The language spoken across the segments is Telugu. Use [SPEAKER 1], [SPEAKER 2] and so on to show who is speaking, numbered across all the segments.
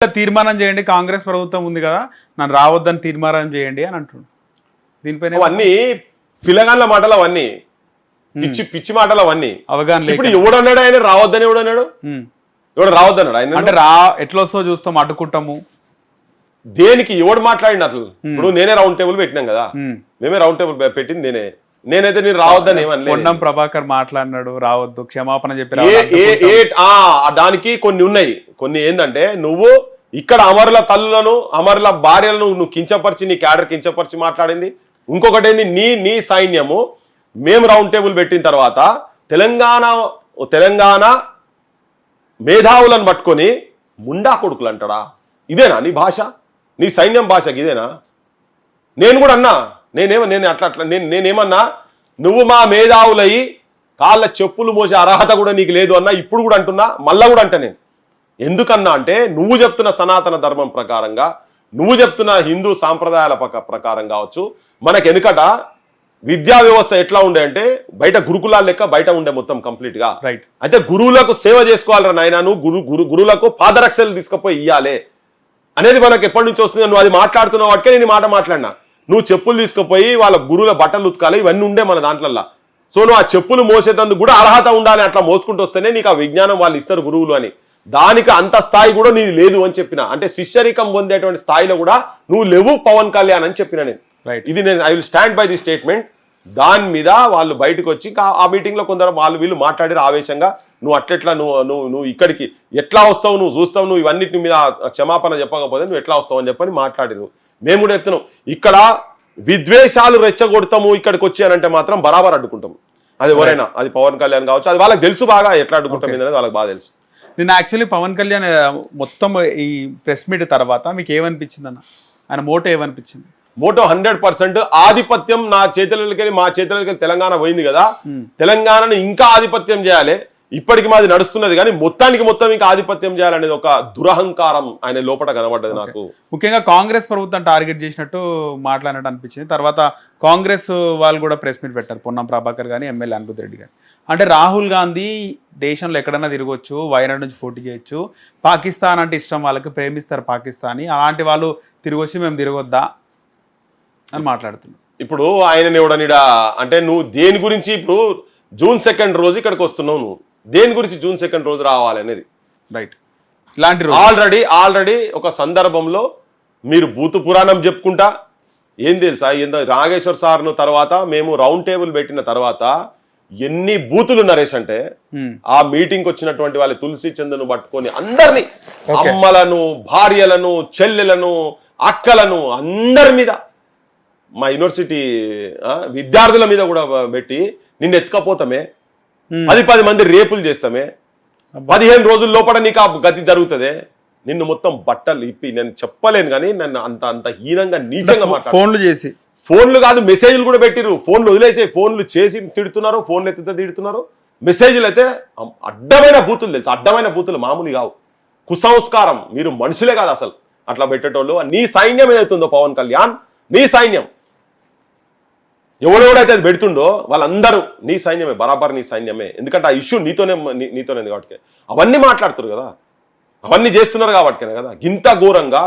[SPEAKER 1] తీర్మానం చేయండి, కాంగ్రెస్ ప్రభుత్వం ఉంది కదా, నన్ను రావద్దని తీర్మానం చేయండి అని అంటున్నాడు. దీనిపైన
[SPEAKER 2] అవన్నీ పిల్లగాళ్ళ మాటలు, అవన్నీ పిచ్చి పిచ్చి మాటలు, అవన్నీ
[SPEAKER 1] అవగాహన.
[SPEAKER 2] ఇప్పుడు ఎవడన్నాడు ఆయన రావద్దని? ఎవడన్నాడు? ఎవడు రావద్దన్నాడు ఆయన?
[SPEAKER 1] అంటే ఎట్లా వస్తో చూస్తాం, అడ్డుకుంటాము.
[SPEAKER 2] దేనికి? ఎవడు మాట్లాడిన అసలు? ఇప్పుడు నేనే రౌండ్ టేబుల్ పెట్టినాం కదా, మేమే రౌండ్ టేబుల్ పెట్టింది నేనైతే నేను రావద్దని ఏమన్నా.
[SPEAKER 1] పొన్నం ప్రభాకర్ మాట్లాడినాడు, రావద్దు, క్షమాపణ చెప్పి.
[SPEAKER 2] దానికి కొన్ని ఉన్నాయి. కొన్ని ఏంటంటే, నువ్వు ఇక్కడ అమరుల తల్లులను, అమరుల భార్యలను నువ్వు కించపరిచి, నీ క్యాడర్ కించపరిచి మాట్లాడింది. ఇంకొకటి ఏంది, నీ సైన్యము మేము రౌండ్ టేబుల్ పెట్టిన తర్వాత తెలంగాణ మేధావులను పట్టుకొని ముండా కొడుకులు అంటాడా? ఇదేనా నీ భాష? నీ సైన్యం భాషకి ఇదేనా? నేను కూడా అన్నా, నేనేమన్నా, నువ్వు మా మేధావులయ్యి కాళ్ళ చెప్పులు మోసే అర్హత కూడా నీకు లేదు అన్నా. ఇప్పుడు కూడా అంటున్నా, మళ్ళా కూడా అంటా. నేను ఎందుకన్నా అంటే, నువ్వు చెప్తున్న సనాతన ధర్మం ప్రకారంగా, నువ్వు చెప్తున్న హిందూ సాంప్రదాయాల ప్రకారం కావచ్చు, మనకు వెనుకట విద్యా వ్యవస్థ ఎట్లా ఉండే అంటే, బయట గురుకులాల లెక్క బయట ఉండే మొత్తం కంప్లీట్ గా. అయితే గురువులకు సేవ చేసుకోవాలరా నాయన, నువ్వు గురువులకు పాదరక్షలు తీసుకుపోయి ఇయ్యాలి అనేది మనకు ఎప్పటి నుంచి వస్తుంది. నువ్వు అది మాట్లాడుతున్నావు వాటికే నేను మాట మాట్లాడినా. నువ్వు చెప్పులు తీసుకుపోయి వాళ్ళ గురువుల బట్టలు ఉతకాలి, ఇవన్నీ ఉండే మన దాంట్లల్లో. సో నువ్వు ఆ చెప్పులు మోసేటందుకు కూడా అర్హత ఉండాలి. అట్లా మోసుకుంటూ వస్తేనే నీకు ఆ విజ్ఞానం వాళ్ళు ఇస్తారు గురువులు అని. దానికి అంత స్థాయి కూడా నీది లేదు అని చెప్పిన. అంటే శిష్యరికం పొందేటువంటి స్థాయిలో కూడా నువ్వు లేవు పవన్ కళ్యాణ్ అని చెప్పిన నేను. ఇది నేను I will stand by the statement. దాని మీద వాళ్ళు బయటకు వచ్చి ఆ మీటింగ్ లో కొందరు వీళ్ళు మాట్లాడారు ఆవేశంగా. నువ్వు అట్లెట్లా నువ్వు ఇక్కడికి ఎట్లా వస్తావు, నువ్వు చూస్తావు, నువ్వు ఇవన్నిటి మీద క్షమాపణ చెప్పకపోతే నువ్వు ఎట్లా వస్తావు అని చెప్పని మాట్లాడిరు. మేము కూడా చెప్తున్నాం, ఇక్కడ విద్వేషాలు రెచ్చగొడతాము ఇక్కడికి వచ్చానంటే మాత్రం బరాబర్ అడ్డుకుంటాము. అది ఎవరైనా, అది పవన్ కళ్యాణ్ కావచ్చు, అది వాళ్ళకి తెలుసు బాగా ఎట్లా అడ్డుకుంటాం అనేది వాళ్ళకి బాగా తెలుసు.
[SPEAKER 1] నేను యాక్చువల్లీ పవన్ కళ్యాణ్ మొత్తం ఈ ప్రెస్ మీట్ తర్వాత మీకు ఏమనిపించింది అన్న? ఆయన మోటో ఏమనిపించింది?
[SPEAKER 2] మోటో 100% ఆధిపత్యం నా చేతులకి, మా చేతులకి తెలంగాణ పోయింది కదా, తెలంగాణను ఇంకా ఆధిపత్యం చేయాలి. ఇప్పటికి మాది నడుస్తున్నది కానీ మొత్తానికి మొత్తం ఇంకా ఆధిపత్యం చేయాలనేది ఒక దురహంకారం ఆయన లోపల కనబడ్డది నాకు.
[SPEAKER 1] ముఖ్యంగా కాంగ్రెస్ ప్రభుత్వం టార్గెట్ చేసినట్టు మాట్లాడినట్టు అనిపించింది. తర్వాత కాంగ్రెస్ వాళ్ళు కూడా ప్రెస్ మీట్ పెట్టారు, పొన్నం ప్రభాకర్ కానీ ఎమ్మెల్యే అనిరుద్ రెడ్డి గారు. అంటే రాహుల్ గాంధీ దేశంలో ఎక్కడైనా తిరగొచ్చు, వయనాడు నుంచి పోటీ చేయొచ్చు, పాకిస్తాన్ అంటే ఇష్టం వాళ్ళకి, ప్రేమిస్తారు పాకిస్తానీ, అలాంటి వాళ్ళు తిరిగొచ్చి మేము తిరగొద్దా అని మాట్లాడుతున్నాం.
[SPEAKER 2] ఇప్పుడు ఆయన ఎవడనిడా అంటే, నువ్వు దేని గురించి ఇప్పుడు June 2 రోజు ఇక్కడికి వస్తున్నావు, నువ్వు దేని గురించి June 2 రోజు రావాలి అనేది?
[SPEAKER 1] రైట్. ఇలాంటి
[SPEAKER 2] ఆల్రెడీ ఒక సందర్భంలో మీరు భూతు పురాణం చెప్పుకుంటా, ఏం తెలుసా, నాగేశ్వర్ సార్ను తర్వాత మేము రౌండ్ టేబుల్ పెట్టిన తర్వాత ఎన్ని బూతులు నరేష్ అంటే, ఆ మీటింగ్ వచ్చినటువంటి వాళ్ళ తులసి చందను పట్టుకొని అందరినీ, అమ్మలను, భార్యలను, చెల్లెలను, అక్కలను, అందరి మీద, మా యూనివర్సిటీ విద్యార్థుల మీద కూడా పెట్టి నిన్ను ఎత్తుకపోతామే, 10 మంది రేపులు చేస్తామే, 15 రోజుల లోపల నీకు ఆ గతి జరుగుతుంది. నిన్ను మొత్తం బట్టలు ఇప్పి, నేను చెప్పలేను కానీ నన్ను అంత హీనంగా నీచంగా మాట్లాడు. ఫోన్లు కాదు, మెసేజ్లు కూడా పెట్టిరు. ఫోన్లు వదిలేసే, ఫోన్లు చేసి తిడుతున్నారు, ఫోన్లు ఎత్తితే తిడుతున్నారు, మెసేజ్లు అయితే అడ్డమైన బూతులు తెలుసు. అడ్డమైన బూతులు మామూలు కావు, కుసంస్కారం. మీరు మనుషులే కాదు అసలు అట్లా పెట్టేటోళ్ళు. నీ సైన్యం ఏదైతుందో పవన్ కళ్యాణ్, నీ సైన్యం ఎవడెవడైతే అది పెడుతుండో వాళ్ళందరూ నీ సైన్యమే, బరాబర్ నీ సైన్యమే. ఎందుకంటే ఆ ఇష్యూ నీతోనే కాబట్టి అవన్నీ మాట్లాడుతున్నారు కదా, అవన్నీ చేస్తున్నారు కాబట్టినే కదా గింత ఘోరంగా,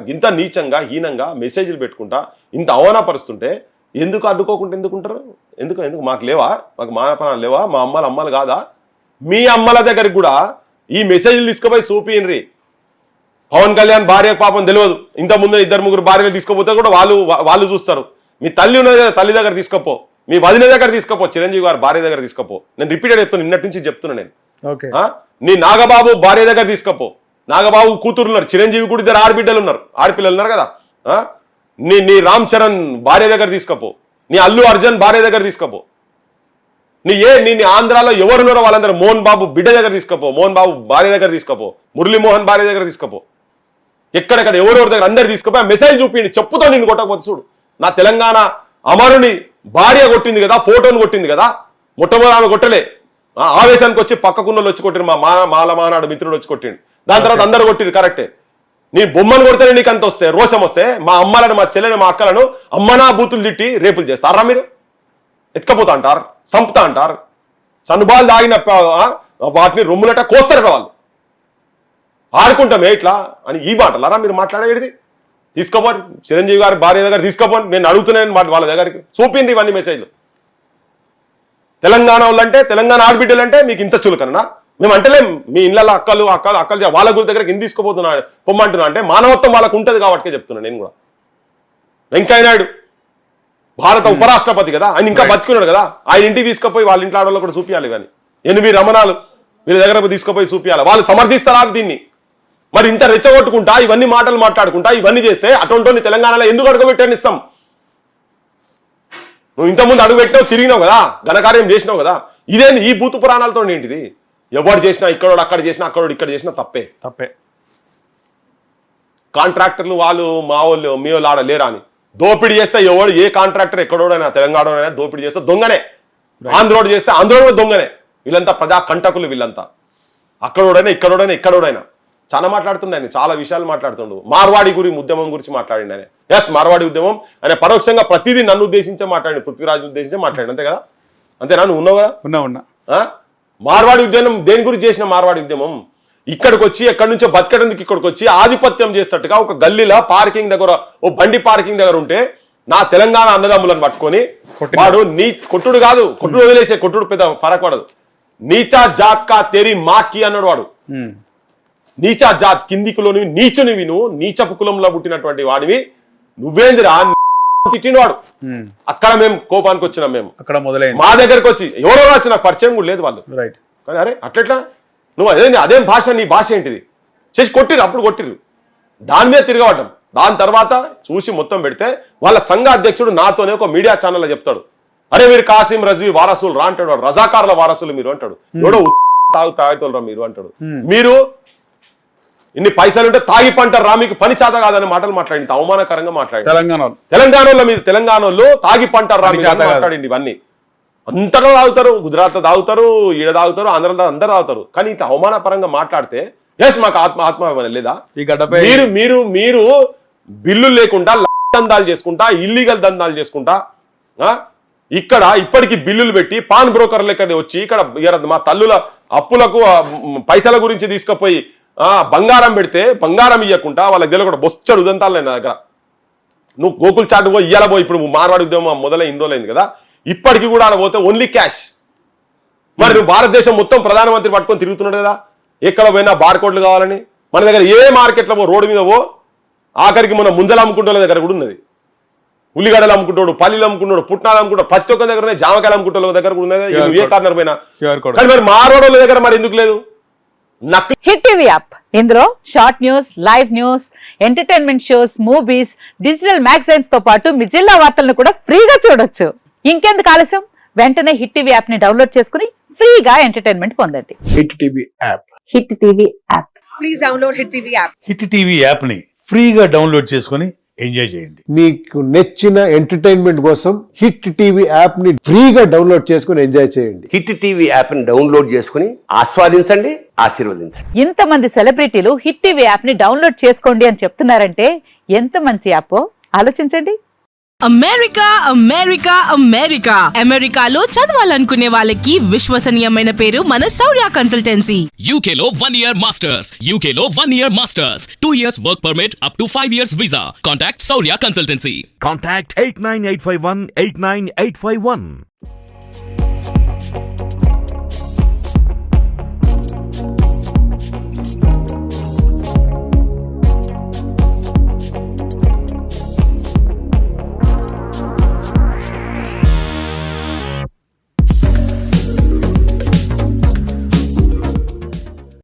[SPEAKER 2] గింత నీచంగా, హీనంగా మెసేజ్లు పెట్టుకుంటా ఇంత అవమానపరుస్తుంటే ఎందుకు అడ్డుకోకుండా ఎందుకుంటారు? ఎందుకు మాకు లేవా? మాకు మానపనాలు లేవా? మా అమ్మలు కాదా? మీ అమ్మల దగ్గరికి కూడా ఈ మెసేజ్లు తీసుకుపోయి చూపియండి. పవన్ కళ్యాణ్ భార్య పాపం తెలియదు, ఇంత ముందు 2-3 భార్యలు తీసుకుపోతే కూడా వాళ్ళు చూస్తారు. మీ తల్లి ఉన్నది కదా, తల్లి దగ్గర తీసుకపో, మీ వదిన దగ్గర తీసుకపో, చిరంజీవి గారు భార్య దగ్గర తీసుకపో. నేను రిపీటెడ్ చెప్తాను, నిన్నటి నుంచి చెప్తున్నా నేను. నీ నాగబాబు భార్య దగ్గర తీసుకపో, నాగబాబు కూతురు ఉన్నారు, చిరంజీవి కూడా 2 ఆడపిల్లలు ఉన్నారు కదా. నీ రామ్ చరణ్ భార్య దగ్గర తీసుకపో, నీ అల్లు అర్జున్ భార్య దగ్గర తీసుకపో, నీ ఆంధ్రాలో ఎవరున్నారో వాళ్ళందరూ, మోహన్ బాబు బిడ్డ దగ్గర తీసుకపో, మోహన్ బాబు భార్య దగ్గర తీసుకపో, మురళీమోహన్ భార్య దగ్గర తీసుకపో, ఎక్కడెక్కడ ఎవరెవరి దగ్గర అందరు తీసుకుపోయి మెసేజ్ చూపిండి. చెప్పుతో నిన్ను కొట్టకపోతే చూడు, నా తెలంగాణ అమరుని భార్య కొట్టింది కదా, ఫోటోను కొట్టింది కదా, మొట్టమొదటి ఆమె కొట్టలే, ఆవేశానికి వచ్చి పక్కకున్నోళ్ళు వచ్చి కొట్టిరు, మా మాల మహానాడు మిత్రుడు వచ్చి కొట్టిండు. దాని తర్వాత అందరు కొట్టిరు, కరెక్టే. నీ బొమ్మను కొడితేనే నీకు అంత వస్తే, రోషం వస్తే, మా అమ్మలను, మా చెల్లెని, మా అక్కలను అమ్మనా బూతులు తిట్టి రేపులు చేస్తారా? మీరు ఎత్తుకపోతా అంటారు, సంపుతా అంటారు, సన్నుబాలు దాగిన వాటిని రొమ్ములట కోస్తారు వాళ్ళు. ఆడుకుంటామే ఇట్లా అని ఈ మాటలారా మీరు మాట్లాడేది? తీసుకోపోండి చిరంజీవి గారి భార్య దగ్గర తీసుకోపోండి, నేను అడుగుతున్నాను వాళ్ళ దగ్గరికి చూపిండి ఇవన్నీ మెసేజ్లు. తెలంగాణ వాళ్ళంటే తెలంగాణ ఆడబిడ్డలు అంటే మీకు ఇంత చులకనా? మేము అంటలేం మీ ఇళ్ళ అక్కలు వాళ్ళ గురి దగ్గరికి ఎందుకు తీసుకోపోతున్నా పొమ్మంటున్నా అంటే మానవత్వం వాళ్ళకు ఉంటుంది కాబట్టి చెప్తున్నాను. నేను కూడా వెంకయ్యనాయుడు భారత ఉపరాష్ట్రపతి కదా, ఆయన ఇంకా బతికున్నాడు కదా, ఆయన ఇంటికి తీసుకుపోయి వాళ్ళ ఇంట్లో ఆడవాళ్ళు కూడా చూపించాలి. కానీ ఎనిమిది రమణాలు వీళ్ళ దగ్గర తీసుకుపోయి చూపించాలి. వాళ్ళు సమర్థిస్తారా దీన్ని? మరి ఇంత రెచ్చగొట్టుకుంటా ఇవన్నీ మాటలు మాట్లాడుకుంటా ఇవన్నీ చేస్తే అటువంటి తెలంగాణలో ఎందుకు అడుగుపెట్టాను ఇస్తాం? నువ్వు ఇంతకుముందు అడుగుపెట్టావు, తిరిగినావు కదా, ఘనకార్యం చేసినావు కదా, ఇదేంది ఈ భూత పురాణాలతో ఏంటిది? ఎవరు చేసినా ఇక్కడోడు అక్కడ చేసినా అక్కడోడు ఇక్కడ చేసినా తప్పే. కాంట్రాక్టర్లు వాళ్ళు మా వాళ్ళు మీ వాళ్ళు ఆడ లేరా అని దోపిడీ చేస్తే ఎవడు ఏ కాంట్రాక్టర్ ఎక్కడోడైనా తెలంగాణలోనైనా దోపిడీ చేస్తే దొంగనే, ఆంధ్రోడు చేస్తే ఆంధ్రోడు దొంగనే. వీళ్ళంతా ప్రజా కంటకులు, వీళ్ళంతా అక్కడోడైనా ఇక్కడోడైనా చాలా మాట్లాడుతుండే ఆయన, చాలా విషయాలు మాట్లాడుతుండు. మార్వాడి ఉద్యమం గురించి మాట్లాడిండు ఆయన. ఎస్, మార్వాడి ఉద్యమం ఆయన పరోక్షంగా ప్రతిదీ నన్ను ఉద్దేశించే మాట్లాడి, పృథ్వీరాజ్ ఉద్దేశించే మాట్లాడి, అంతే కదా? అంతేనా? నువ్వు ఉన్నావు కదా? ఉన్నా. మార్వాడి ఉద్యమం దేని గురించి చేసిన? మార్వాడి ఉద్యమం ఇక్కడికి వచ్చి ఎక్కడి నుంచో బతకడానికి ఇక్కడికి వచ్చి ఆధిపత్యం చేసేటట్టుగా ఒక గల్లీలో పార్కింగ్ దగ్గర ఓ బండి పార్కింగ్ దగ్గర ఉంటే నా తెలంగాణ అన్నదమ్ములను పట్టుకొని వాడు నీ కొట్టుడు కాదు, కొట్టుడు వదిలేసే, కొట్టుడు పెద్ద ఫరక్ పడదు. నీచా జాత్ కా తేరీ మాకి అన్నాడు వాడు. నీచా జాత్ కిందికులోని నీచునివి, నువ్వు నీచపు కులంలో పుట్టినటువంటి వాడివి, నువ్వేందిరా తిట్టిన వాడు. అక్కడ మేము కోపానికి వచ్చినాం. మేము అక్కడ మొదలైంది మా దగ్గరకు వచ్చి ఎవరో వచ్చి నాకు పరిచయం కూడా లేదు వాళ్ళు. రైట్, కానీ అరే అట్లెట్లా నువ్వు అదేం భాష, నీ భాష ఏంటిది చేసి కొట్టిరు. అప్పుడు కొట్టిరు, దాని మీద తిరగబడ్డం. దాని తర్వాత చూసి మొత్తం పెడితే వాళ్ళ సంఘ అధ్యక్షుడు నాతోనే ఒక మీడియా ఛానల్లో చెప్తాడు, అరే మీరు కాసిం రజీ వారసులు రా అంటాడు. వాడు రజాకార్ల వారసులు మీరు అంటాడు. ఎవడో తాగుతారా మీరు అంటాడు. మీరు ఇన్ని పైసలు ఉంటే తాగి పంటారు రా, మీకు పని శాత కాదని మాటలు మాట్లాడింది, అవమానకరంగా మాట్లాడి తెలంగాణలో మీరు తెలంగాణలో తాగి పంటారు రా మాట్లాడింది. ఇవన్నీ అంతటా తాగుతారు, గుజరాత్ లో తాగుతారు, ఈడ తాగుతారు, ఆంధ్రలో అందరూ తాగుతారు. కానీ ఇంత అవమానపరంగా మాట్లాడితే ఎస్ మాకు ఆత్మాభిమానం లేదా? మీరు మీరు బిల్లు లేకుండా దందాలు చేసుకుంటా, ఇల్లీగల్ దందాలు చేసుకుంటా, ఇక్కడ ఇప్పటికీ బిల్లులు పెట్టి పాన్ బ్రోకర్లు ఇక్కడ వచ్చి ఇక్కడ మా తల్లుల అప్పులకు పైసల గురించి తీసుకుపోయి బంగారం పెడితే బంగారం ఇవ్వకుండా వాళ్ళకి తెలియకుండా బొచ్చడు ఉదంతాలు నా దగ్గర. నువ్వు గోకుల్ చాటు పోయి ఇయ్యాల పోయి, ఇప్పుడు మార్వాడి ఉద్యమం మొదలై ఇన్ని రోజులైంది కదా, ఇప్పటికీ కూడా ఆడ పోతే ఓన్లీ క్యాష్. మరి నువ్వు భారతదేశం మొత్తం ప్రధానమంత్రి పట్టుకొని తిరుగుతున్నాడు కదా, ఎక్కడ పోయినా బార్కోడ్లు కావాలని. మన దగ్గర ఏ మార్కెట్లో పో, రోడ్డు మీద పో, ఆఖరికి మన ముంజలు అమ్ముకుంటే దగ్గర కూడా ఉన్నది, ఉల్లిగడ్డలు అమ్ముకుంటాడు, పల్లీలు అమ్ముకుంటాడు, పుట్నాలు అమ్ముకుంటాడు, ప్రతి ఒక్క దగ్గర జామకాయలు అమ్ముకుంటే దగ్గర కూడా ఉన్నది. ఏ కార్నర్ పోయినా. కానీ మరి మార్వాడోళ్ళ దగ్గర మరి ఎందుకు లేదు?
[SPEAKER 3] హిట్ టీవీ యాప్, ఇందులో short news, live news, entertainment shows, movies, digital magazines తో పాటు మీ జిల్లా వార్తలను కూడా ఫ్రీగా చూడొచ్చు. ఇంకెందుకు ఆలస్యం, వెంటనే హిట్ టీవీ యాప్ ని డౌన్లోడ్ చేసుకుని ఫ్రీగా ఎంటర్టైన్మెంట్ పొందండి.
[SPEAKER 4] Hit TV app,
[SPEAKER 3] hit TV app,
[SPEAKER 5] please download hit TV app.
[SPEAKER 4] Hit TV app ని ఫ్రీగా డౌన్లోడ్ చేసుకుని ఎంజాయ్ చేయండి.
[SPEAKER 6] మీకు నచ్చిన ఎంటర్టైన్మెంట్ కోసం హిట్ టీవీ యాప్ ని ఫ్రీగా డౌన్లోడ్ చేసుకుని ఎంజాయ్ చేయండి.
[SPEAKER 7] హిట్ టీవీ యాప్ ని డౌన్లోడ్ చేసుకుని ఆస్వాదించండి, ఆశీర్వదించండి.
[SPEAKER 3] ఇంతమంది సెలబ్రిటీలు హిట్ టీవీ యాప్ ని డౌన్లోడ్ చేసుకోండి అని చెప్తున్నారంటే ఎంత మంచి యాప్ ఆలోచించండి.
[SPEAKER 5] అమెరికా అమెరికా అమెరికా అమెరికాలో చదవాలనుకునే వాళ్ళకి విశ్వసనీయమైన పేరు మన శౌర్య కన్సల్టెన్సీ.
[SPEAKER 8] UK లో 1 year masters, UK లో 1 year masters, 2 years work permit up to 5 years visa. Contact Saurya Consultancy.
[SPEAKER 9] Contact 89851 89851.